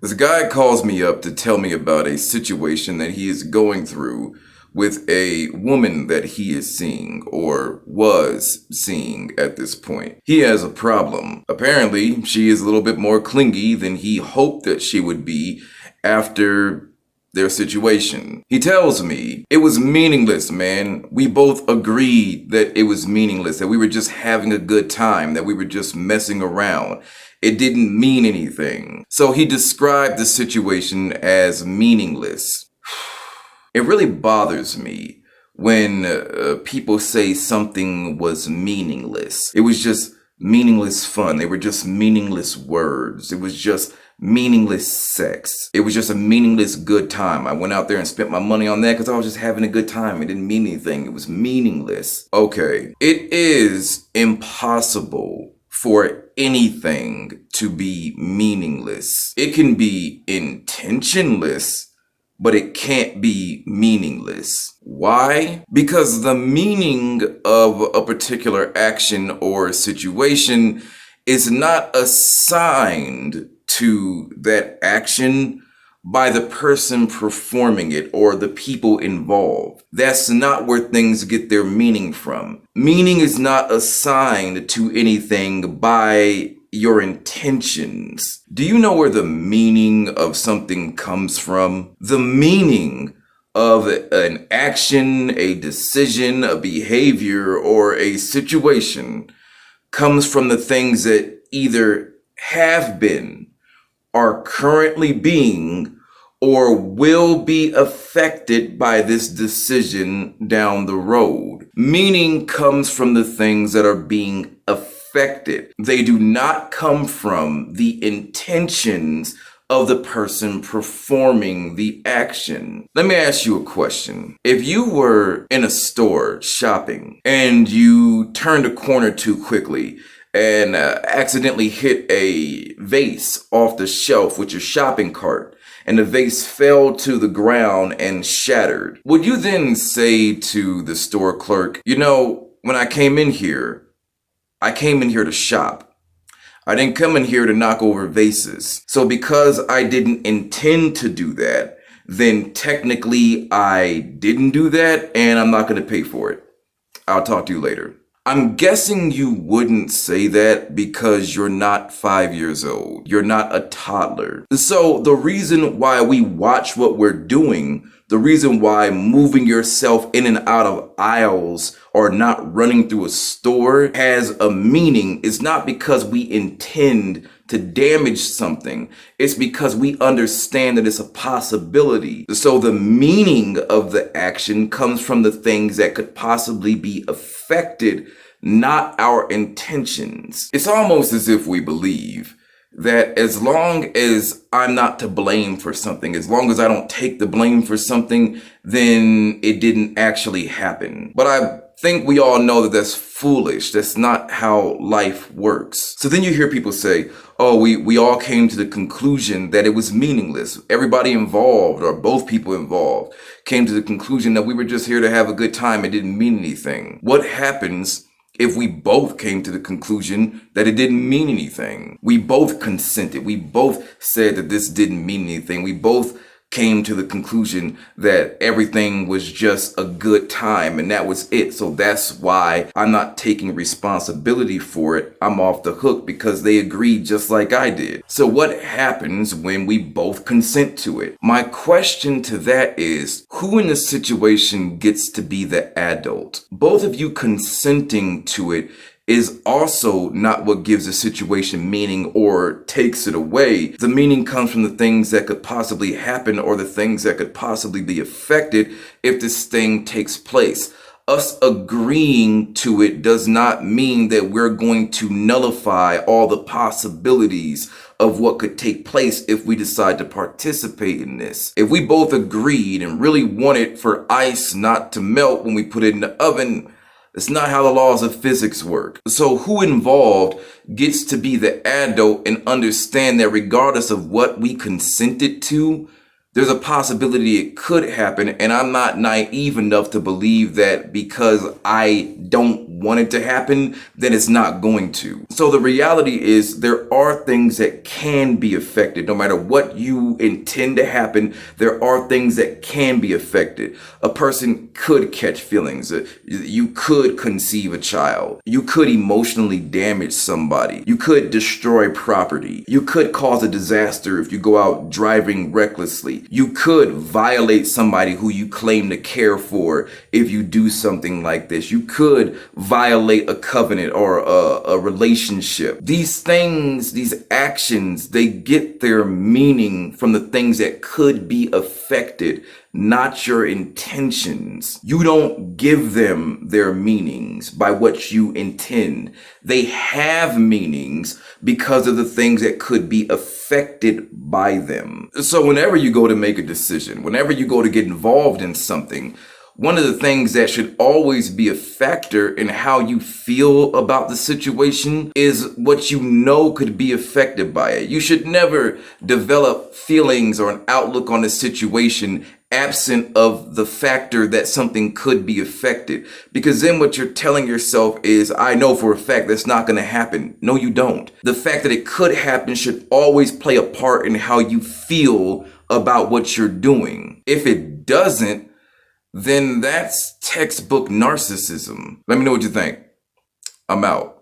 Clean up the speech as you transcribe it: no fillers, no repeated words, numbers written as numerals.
This guy calls me up to tell me about a situation that he is going through with a woman that he is seeing or was seeing at this point. He has a problem. Apparently, she is a little bit more clingy than he hoped that she would be after their situation. He tells me it was meaningless, man. We both agreed that it was meaningless, that we were just having a good time, that we were just messing around. It didn't mean anything. So he described the situation as meaningless. It really bothers me when people say something was meaningless. It was just meaningless fun. They were just meaningless words. It was just meaningless sex. It was just a meaningless good time. I went out there and spent my money on that because I was just having a good time. It didn't mean anything. It was meaningless. Okay, it is impossible for anything to be meaningless. It can be intentionless, but it can't be meaningless. Why? Because the meaning of a particular action or situation is not assigned to that action by the person performing it or the people involved. That's not where things get their meaning from. Meaning is not assigned to anything by your intentions. Do you know where the meaning of something comes from? The meaning of an action, a decision, a behavior, or a situation comes from the things that either have been, are currently being, or will be affected by this decision down the road. Meaning comes from the things that are being affected. They do not come from the intentions of the person performing the action. Let me ask you a question. If you were in a store shopping and you turned a corner too quickly and accidentally hit a vase off the shelf with your shopping cart, and the vase fell to the ground and shattered, would you then say to the store clerk, you know, when I came in here to shop. I didn't come in here to knock over vases. So because I didn't intend to do that, then technically I didn't do that and I'm not going to pay for it. I'll talk to you later. I'm guessing you wouldn't say that because you're not 5 years old. You're not a toddler. So the reason why we watch what we're doing, the reason why moving yourself in and out of aisles or not running through a store has a meaning is not because we intend to damage something. It's because we understand that it's a possibility. So the meaning of the action comes from the things that could possibly be affected, not our intentions. It's almost as if we believe that as long as I'm not to blame for something, as long as I don't take the blame for something, then it didn't actually happen. But I think we all know that that's foolish. That's not how life works. So then you hear people say, oh, we all came to the conclusion that it was meaningless. Everybody involved, or both people involved, came to the conclusion that we were just here to have a good time. It didn't mean anything. What happens if we both came to the conclusion that it didn't mean anything? We both consented. We both said that this didn't mean anything. We both came to the conclusion that everything was just a good time and that was it. So that's why I'm not taking responsibility for it. I'm off the hook because they agreed just like I did. So what happens when we both consent to it? My question to that is, who in the situation gets to be the adult? Both of you consenting to it is also not what gives a situation meaning or takes it away. The meaning comes from the things that could possibly happen or the things that could possibly be affected if this thing takes place. Us agreeing to it does not mean that we're going to nullify all the possibilities of what could take place if we decide to participate in this. If we both agreed and really wanted for ice not to melt when we put it in the oven, it's not how the laws of physics work. So who involved gets to be the adult and understand that regardless of what we consented to, There's a possibility it could happen, and I'm not naive enough to believe that because I don't want it to happen, then it's not going to. So the reality is there are things that can be affected. No matter what you intend to happen, there are things that can be affected. A person could catch feelings. You could conceive a child. You could emotionally damage somebody. You could destroy property. You could cause a disaster if you go out driving recklessly. You could violate somebody who you claim to care for if you do something like this. You could violate a covenant or a relationship. These things, these actions, they get their meaning from the things that could be affected, not your intentions. You don't give them their meanings by what you intend. They have meanings because of the things that could be affected by them. So whenever you go to make a decision, whenever you go to get involved in something, one of the things that should always be a factor in how you feel about the situation is what you know could be affected by it. You should never develop feelings or an outlook on a situation absent of the factor that something could be affected. Because then what you're telling yourself is, I know for a fact that's not going to happen. No, you don't. The fact that it could happen should always play a part in how you feel about what you're doing. If it doesn't, then that's textbook narcissism. Let me know what you think. I'm out.